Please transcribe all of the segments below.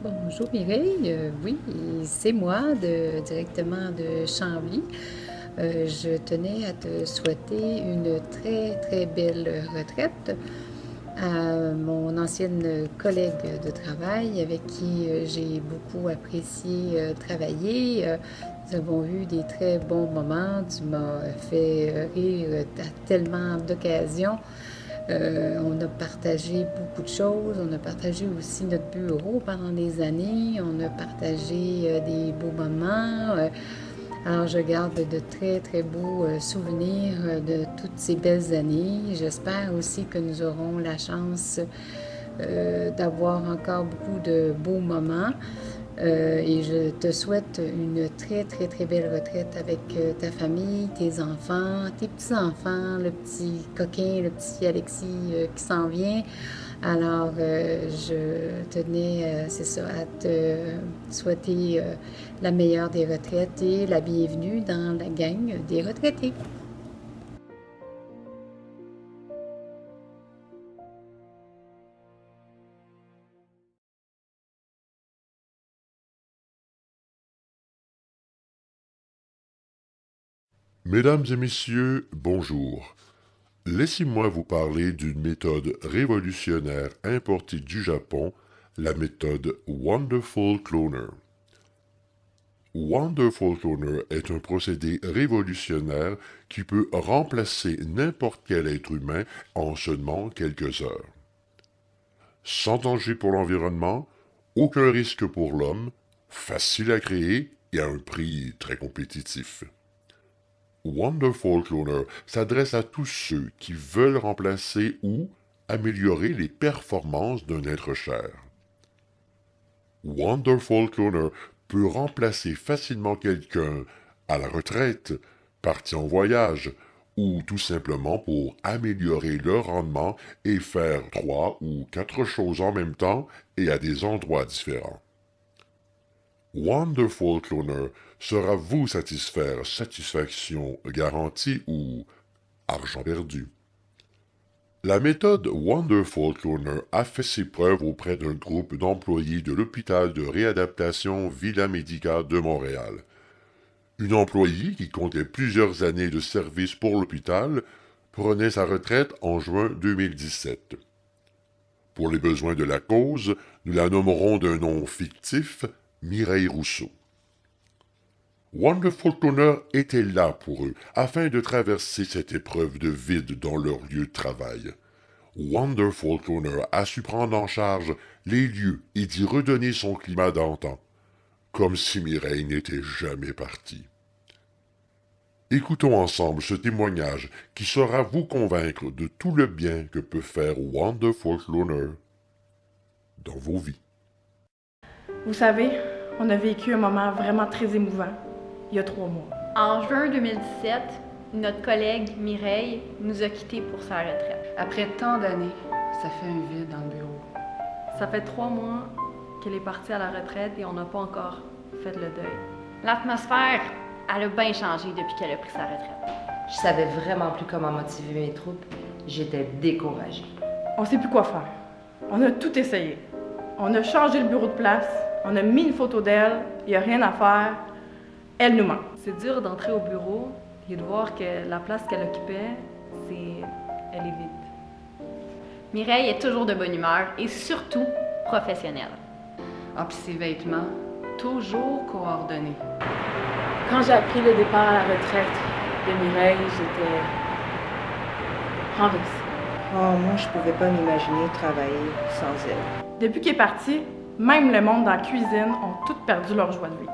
Bonjour Mireille. Oui, c'est moi directement de Chambly. Je tenais à te souhaiter une très très belle retraite à mon ancienne collègue de travail avec qui j'ai beaucoup apprécié travailler. Nous avons eu des très bons moments. Tu m'as fait rire à tellement d'occasions. On a partagé beaucoup de choses. On a partagé aussi notre bureau pendant des années. On a partagé des beaux moments. Alors, je garde de très, très beaux souvenirs de toutes ces belles années. J'espère aussi que nous aurons la chance d'avoir encore beaucoup de beaux moments. Et je te souhaite une très, très, très belle retraite avec ta famille, tes enfants, tes petits-enfants, le petit coquin, le petit Alexis qui s'en vient. Alors, je tenais, c'est ça, à te souhaiter la meilleure des retraites et la bienvenue dans la gang des retraités. Mesdames et messieurs, bonjour. Laissez-moi vous parler d'une méthode révolutionnaire importée du Japon, la méthode Wonderful Cloner. Wonderful Cloner est un procédé révolutionnaire qui peut remplacer n'importe quel être humain en seulement quelques heures. Sans danger pour l'environnement, aucun risque pour l'homme, facile à créer et à un prix très compétitif. Wonderful Cloner s'adresse à tous ceux qui veulent remplacer ou améliorer les performances d'un être cher. Wonderful Cloner peut remplacer facilement quelqu'un à la retraite, parti en voyage, ou tout simplement pour améliorer le rendement et faire 3 ou 4 choses en même temps et à des endroits différents. Wonderful Cloner sera vous satisfaire satisfaction garantie ou argent perdu. La méthode Wonderful Cloner a fait ses preuves auprès d'un groupe d'employés de l'hôpital de réadaptation Villa Medica de Montréal. Une employée qui comptait plusieurs années de service pour l'hôpital prenait sa retraite en juin 2017. Pour les besoins de la cause, nous la nommerons d'un nom fictif, Mireille Rousseau. Wonderful Cloner était là pour eux, afin de traverser cette épreuve de vide dans leur lieu de travail. Wonderful Cloner a su prendre en charge les lieux et d'y redonner son climat d'antan, comme si Mireille n'était jamais partie. Écoutons ensemble ce témoignage qui saura vous convaincre de tout le bien que peut faire Wonderful Cloner dans vos vies. Vous savez, on a vécu un moment vraiment très émouvant il y a 3 mois. En juin 2017, notre collègue Mireille nous a quittés pour sa retraite. Après tant d'années, ça fait un vide dans le bureau. Ça fait 3 mois qu'elle est partie à la retraite et on n'a pas encore fait le deuil. L'atmosphère, elle a bien changé depuis qu'elle a pris sa retraite. Je savais vraiment plus comment motiver mes troupes. J'étais découragée. On sait plus quoi faire. On a tout essayé. On a changé le bureau de place, on a mis une photo d'elle, il n'y a rien à faire. Elle nous manque. C'est dur d'entrer au bureau et de voir que la place qu'elle occupait, elle est vide. Mireille est toujours de bonne humeur et surtout professionnelle. Ah, puis ses vêtements, toujours coordonnés. Quand j'ai appris le départ à la retraite de Mireille, j'étais renversée. Oh, moi, je pouvais pas m'imaginer travailler sans elle. Depuis qu'elle est partie, même le monde dans la cuisine ont tous perdu leur joie de vivre.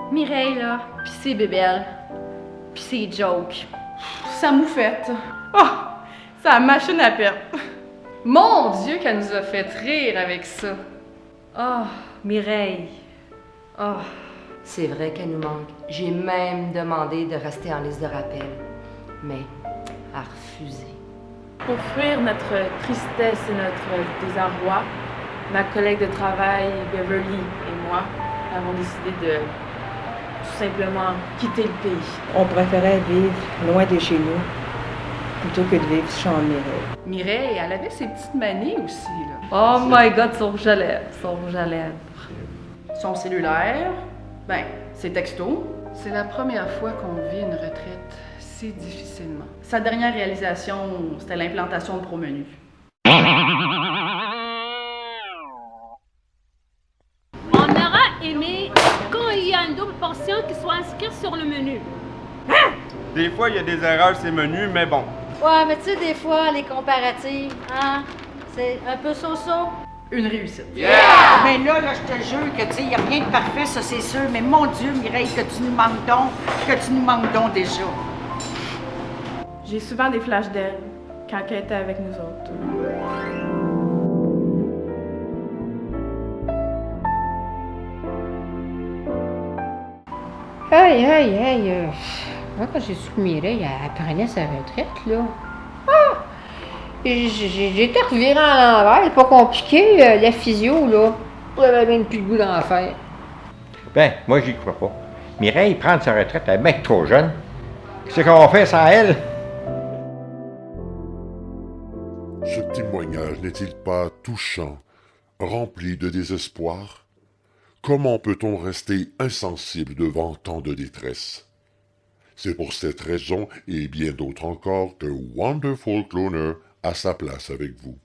Mireille, là, pis ses bébelles, pis ses jokes. Ça moufette. Oh, c'est la machine à perdre. Mon Dieu, qu'elle nous a fait rire avec ça. Oh, Mireille. Oh. C'est vrai qu'elle nous manque. J'ai même demandé de rester en liste de rappel. Mais elle a refusé. Pour fuir notre tristesse et notre désarroi, ma collègue de travail, Beverly, et moi avons décidé de tout simplement quitter le pays. On préférait vivre loin de chez nous plutôt que de vivre sur Champ-Mireille. Mireille, elle avait ses petites manies aussi, là. Oh my God, son rouge à lèvres, son rouge à lèvres. Son cellulaire, ben, ses textos. C'est la première fois qu'on vit une retraite si difficilement. Sa dernière réalisation, c'était l'implantation de ProMenu. On aurait aimé, quand il y a une double portion, qu'il soit inscrit sur le menu. Des fois, il y a des erreurs sur ces menus, mais bon. Ouais, mais tu sais, des fois, les comparatifs, hein, c'est un peu so-so. Une réussite. Yeah! Mais là, je te jure que, tu sais, il n'y a rien de parfait, ça, c'est sûr. Mais mon Dieu, Mireille, que tu nous manques donc déjà. J'ai souvent des flashs d'elle quand elle était avec nous autres. Moi, quand j'ai su que Mireille, elle prenait sa retraite, là. Ah! J'étais revirée à l'envers, c'est pas compliqué, la physio, là. J'avais même plus le goût d'en faire. Ben, moi, j'y crois pas. Mireille, prendre sa retraite, elle est bien trop jeune. Qu'est-ce qu'on va faire sans elle? Ce témoignage n'est-il pas touchant, rempli de désespoir? Comment peut-on rester insensible devant tant de détresse? C'est pour cette raison et bien d'autres encore que Wonderful Cloner a sa place avec vous.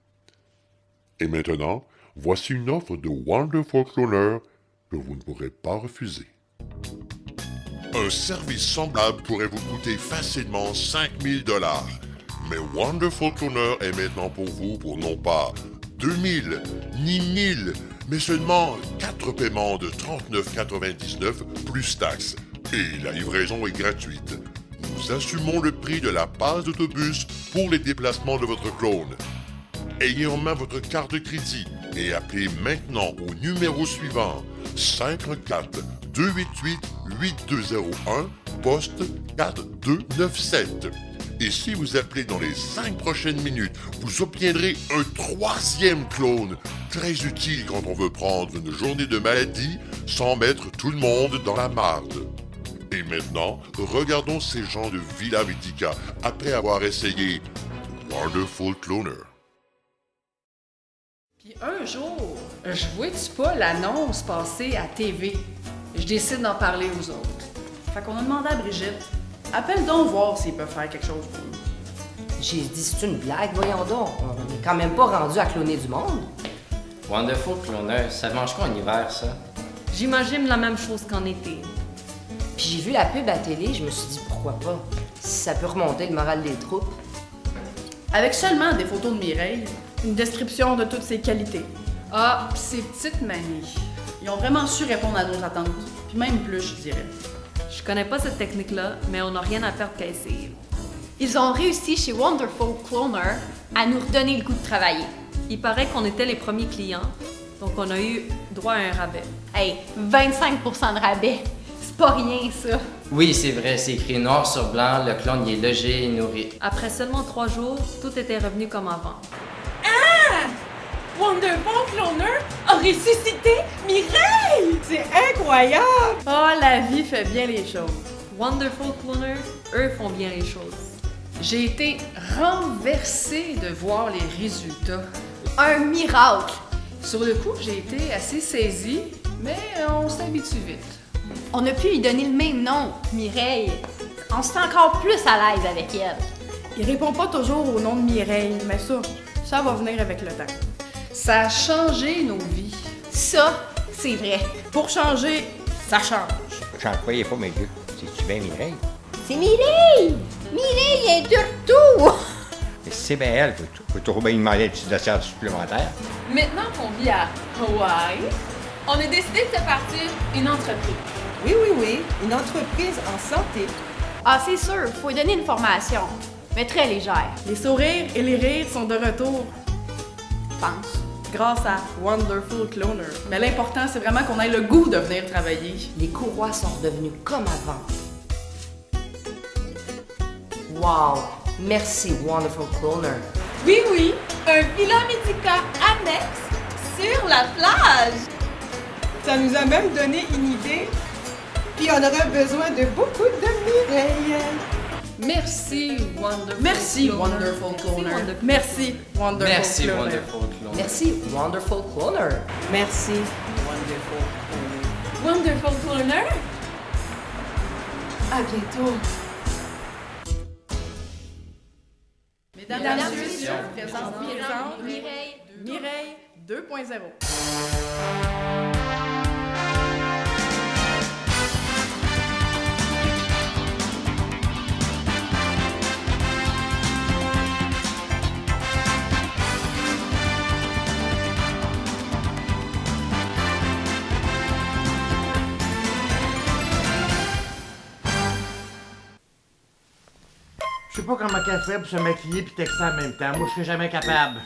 Et maintenant, voici une offre de Wonderful Cloner que vous ne pourrez pas refuser. Un service semblable pourrait vous coûter facilement 5000 $. Mais Wonderful Cloner est maintenant pour vous pour non pas 2000 ni 1000, mais seulement 4 paiements de 39,99 plus taxes. Et la livraison est gratuite. Nous assumons le prix de la passe d'autobus pour les déplacements de votre clone. Ayez en main votre carte de crédit et appelez maintenant au numéro suivant 514-288-8201, poste 4297. Et si vous appelez dans les 5 prochaines minutes, vous obtiendrez un 3e clone, très utile quand on veut prendre une journée de maladie sans mettre tout le monde dans la marde. Et maintenant, regardons ces gens de Villa Medica après avoir essayé Wonderful Cloner. Puis un jour, je vois-tu pas l'annonce passer à TV? Je décide d'en parler aux autres. Fait qu'on a demandé à Brigitte, appelle donc voir s'ils peuvent faire quelque chose pour nous. J'ai dit, c'est une blague, voyons donc. On n'est quand même pas rendu à cloner du monde. Wonderful Cloner, ça mange quoi en hiver, ça? J'imagine la même chose qu'en été. Puis j'ai vu la pub à télé, je me suis dit, pourquoi pas? Si ça peut remonter le moral des troupes. Avec seulement des photos de Mireille, une description de toutes ses qualités. Ah, pis ses petites manies. Ils ont vraiment su répondre à nos attentes, puis même plus, je dirais. Je connais pas cette technique-là, mais on n'a rien à perdre qu'à essayer. Ils ont réussi chez Wonderful Cloner à nous redonner le goût de travailler. Il paraît qu'on était les premiers clients, donc on a eu droit à un rabais. Hey, 25% de rabais! C'est pas rien, ça! Oui, c'est vrai, c'est écrit noir sur blanc, le clone il est logé et nourri. Après seulement 3 jours, tout était revenu comme avant. Ah! Wonderful Cloner a ressuscité Mireille! C'est incroyable! Oh, la vie fait bien les choses. Wonderful Cloner, eux font bien les choses. J'ai été renversée de voir les résultats. Un miracle! Sur le coup, j'ai été assez saisie, mais on s'habitue vite. On a pu lui donner le même nom, Mireille. On se sent encore plus à l'aise avec elle. Il répond pas toujours au nom de Mireille, mais ça va venir avec le temps. Ça a changé nos vies. Ça, c'est vrai. Pour changer, ça change. J'en croyais pas, mes gars. C'est-tu bien Mireille? C'est Mireille! Mireille est de retour! Mais si c'est bien elle, faut toujours bien demander une petite assiette supplémentaire. Maintenant qu'on vit à Hawaï, on a décidé de se partir une entreprise. Oui, une entreprise en santé. Ah, c'est sûr, faut lui donner une formation, mais très légère. Les sourires et les rires sont de retour, je pense. Grâce à Wonderful Cloner. Mais l'important, c'est vraiment qu'on ait le goût de venir travailler. Les courroies sont redevenues comme avant. Wow! Merci, Wonderful Cloner. Oui, un Villa Medica annexe sur la plage. Ça nous a même donné une idée. Puis on aurait besoin de beaucoup de Mireille. Merci, Wonderful Merci, Cloner. Wonderful Cloner. Merci, Wonderful Merci, Cloner. Wonderful Cloner. Merci, Wonderful Cloner. Merci. Wonderful Cloner. À bientôt. Mesdames et messieurs, présente Mireille 2.0. Je sais pas comment elle fait pour se maquiller puis texter en même temps. Moi, je serais jamais capable.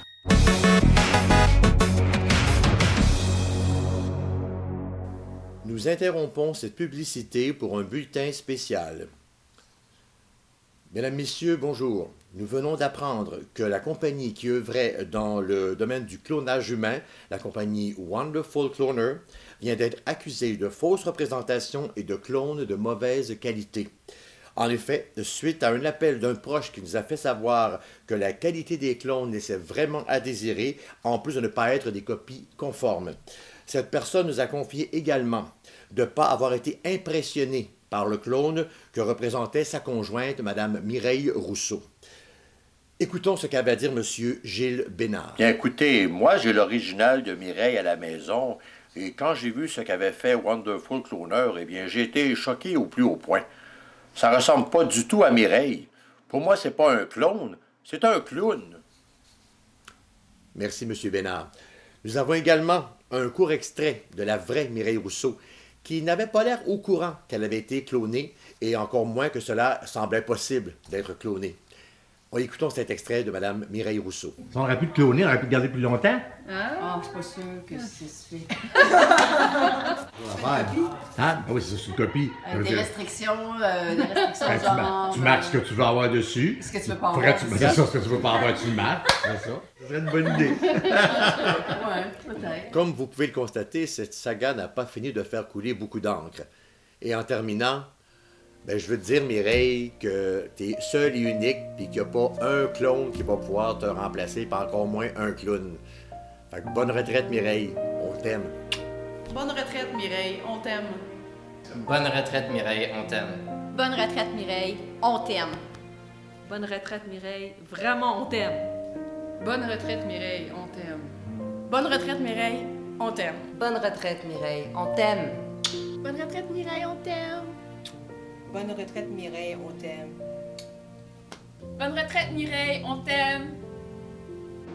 Nous interrompons cette publicité pour un bulletin spécial. Mesdames, Messieurs, bonjour. Nous venons d'apprendre que la compagnie qui œuvrait dans le domaine du clonage humain, la compagnie Wonderful Cloner, vient d'être accusée de fausses représentations et de clones de mauvaise qualité. En effet, suite à un appel d'un proche qui nous a fait savoir que la qualité des clones laissait vraiment à désirer, en plus de ne pas être des copies conformes. Cette personne nous a confié également de ne pas avoir été impressionné par le clone que représentait sa conjointe, Mme Mireille Rousseau. Écoutons ce qu'avait à dire M. Gilles Bénard. Bien, écoutez, moi, j'ai l'original de Mireille à la maison, et quand j'ai vu ce qu'avait fait Wonderful Cloner, eh bien, j'ai été choqué au plus haut point. Ça ressemble pas du tout à Mireille. Pour moi, c'est pas un clone, c'est un clown. Merci, M. Bénard. Nous avons également un court extrait de la vraie Mireille Rousseau, qui n'avait pas l'air au courant qu'elle avait été clonée, et encore moins que cela semblait possible d'être cloné. Écoutons cet extrait de Mme Mireille Rousseau. Si on aurait pu te cloner, on aurait pu te garder plus longtemps. Ah, je suis pas sûre que c'est ce fait. Ah, oui, c'est une copie. Des restrictions genre... Tu marques ce que tu veux avoir dessus. Ce que tu veux pas avoir. C'est ça, ce que tu veux pas avoir, tu le marques. C'est ça. Ce serait une bonne idée. Ouais, peut-être. Comme vous pouvez le constater, cette saga n'a pas fini de faire couler beaucoup d'encre. Et en terminant, ben, je veux te dire, Mireille, que tu es seule et unique, puis qu'il n'y a pas un clone qui va pouvoir te remplacer, pas encore moins un clown. Fait que bonne retraite, Mireille. On t'aime. Bonne retraite, Mireille. On t'aime. Bonne retraite, Mireille, on t'aime. Bonne retraite, Mireille. On t'aime. Bonne retraite, Mireille. Vraiment, on t'aime. Bonne retraite, Mireille. On t'aime. Bonne retraite, Mireille. On t'aime. Bonne retraite, Mireille. On t'aime. Bonne retraite, Mireille. On t'aime. Bonne retraite, Mireille, on t'aime. Bonne retraite, Mireille. On t'aime.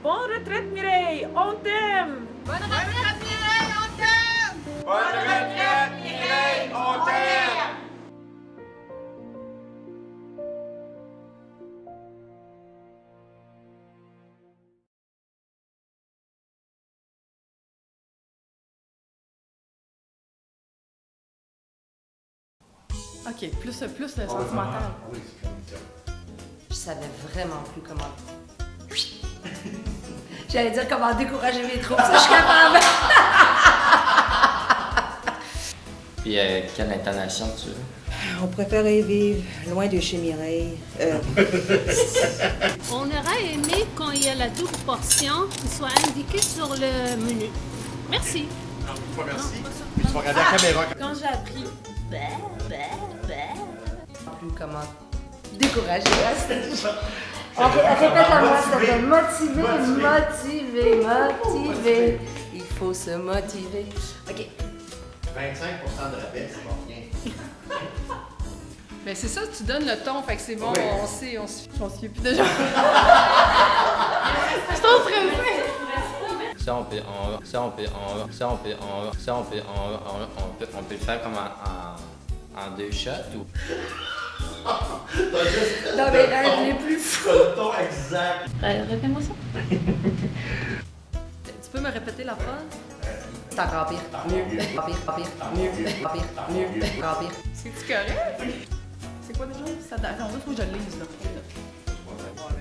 Bonne retraite, Mireille. On t'aime. Bonne retraite, Mireille. On t'aime. Bonne retraite, Mireille. On t'aime. OK, plus sentimental. Je savais vraiment plus comment... J'allais dire comment décourager mes troupes, ça je suis capable. Puis, quelle intonation tu veux? On préférait vivre loin de chez Mireille. On aurait aimé quand il y a la double portion qui soit indiquée sur le menu. Merci. Non, pas merci. Puis tu vas regarder la caméra. Quand j'ai appris... Plus comment décourager. Répète la voix, s'il te plaît. Motiver. Il faut se motiver. OK. 25% de rabais, c'est pas rien. Ben c'est ça, tu donnes le ton, fait que c'est bon, Oui. on sait, on suit. On s'y est plus déjà. Je suis trop stressée. On peut le faire comme en deux shots ou... Non, mais rêve les plus fous. Le ton exact. Répète-moi ça. Tu peux me répéter la phrase? C'est encore pire. Mieux. Encore pire. C'est-tu correct? C'est quoi déjà? Ça attends, il faut que je le lise, là.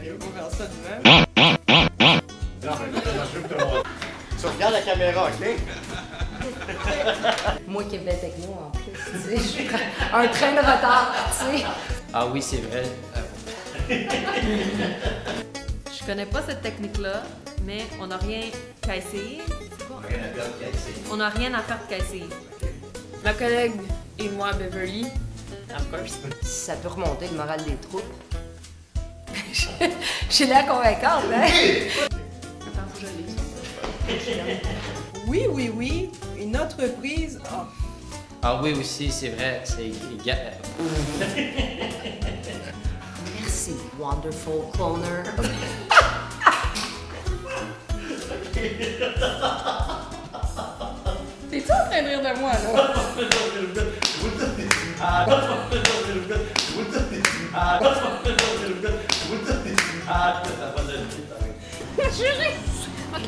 Je vais pas faire ça devant. Non, mais je veux te montrer. Tu regardes la caméra, OK? Moi qui ai fait techno en plus, tu sais, je prends un train de retard, tu sais. Ah oui, c'est vrai. Je connais pas cette technique-là, mais on n'a rien qu'à essayer. C'est quoi? On n'a rien à faire qu'à essayer. Ma collègue et moi, Beverly, of course. Ça peut remonter le moral des troupes. Je suis la convaincante, hein? Attends, faut que je lise. Oui, oui, oui. Une entreprise. Oh. Ah oui, aussi, c'est vrai. C'est. Merci, Wonderful Cloner. T'es-tu en train de rire de moi, là? Juré! OK.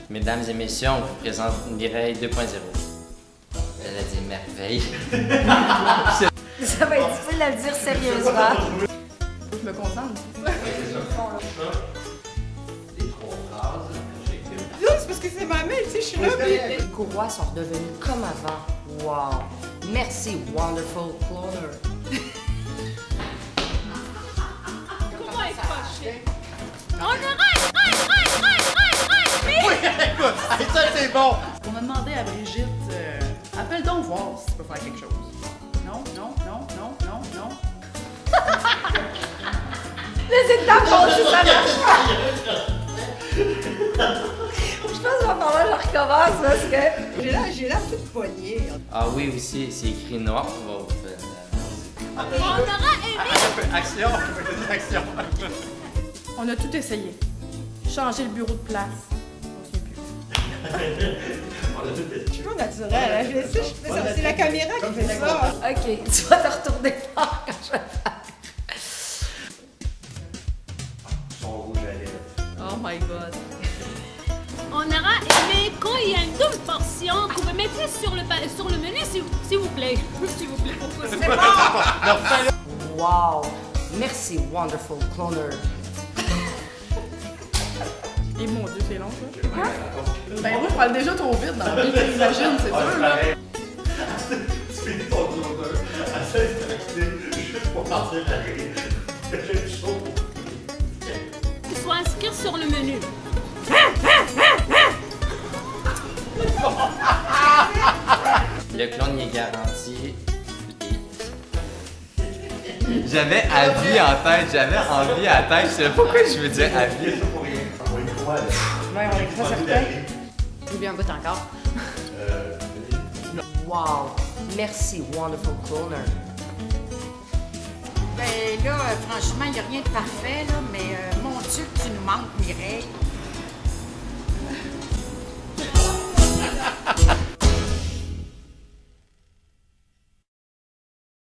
Mesdames et messieurs, on vous présente Mireille 2.0. Elle a dit merveille. Ça va être difficile à le dire sérieusement. Faut que je me concentre. Là, c'est parce que c'est ma mère, tu sais, je suis là, puis... Les courroies sont redevenues comme avant. Wow! Merci, Wonderful Cloner. Comment est fâché? On arrête! Oui, écoute, ça c'est bon! On a demandé à Brigitte, appelle donc voir si tu peux faire quelque chose. Non. Les étapes font si ça marche. Je pense qu'il va falloir que je recommence parce que j'ai l'air toute poignée. Ah oui, aussi, c'est écrit noir. On aura aimé! Action! Action! On a tout essayé. Changer le bureau de place. On tient plus. Je suis pas naturelle, hein. Je sais, je fais ça. C'est la caméra qui fait ça. OK, tu vas te retourner fort quand je vais faire. Son rouge à lèvres. Oh my God. On aura aimé quand il y a une double portion que vous mettez sur le menu, s'il vous plaît. S'il vous plaît, pourquoi c'est bon? Wow! Merci, Wonderful Cloner. Et mon Dieu, c'est long, ça. Quoi? Ben moi, je parle déjà trop vite dans la vie, t'imagines, c'est sûr, là. Tu finis ton tourneur, essaie de t'acter juste pour partir à rire. J'ai chaud. Qu'il soit inscrit sur le menu. Le clone est garanti. J'avais avis en tête, j'avais envie à la tête. Je sais pas pourquoi je veux dire avis. Ouais, on est très certain. J'ai bu un bout encore. Wow! Merci, Wonderful Cloner. Ben là, franchement, il n'y a rien de parfait, là, mais mon Dieu, que tu nous manques, Mireille.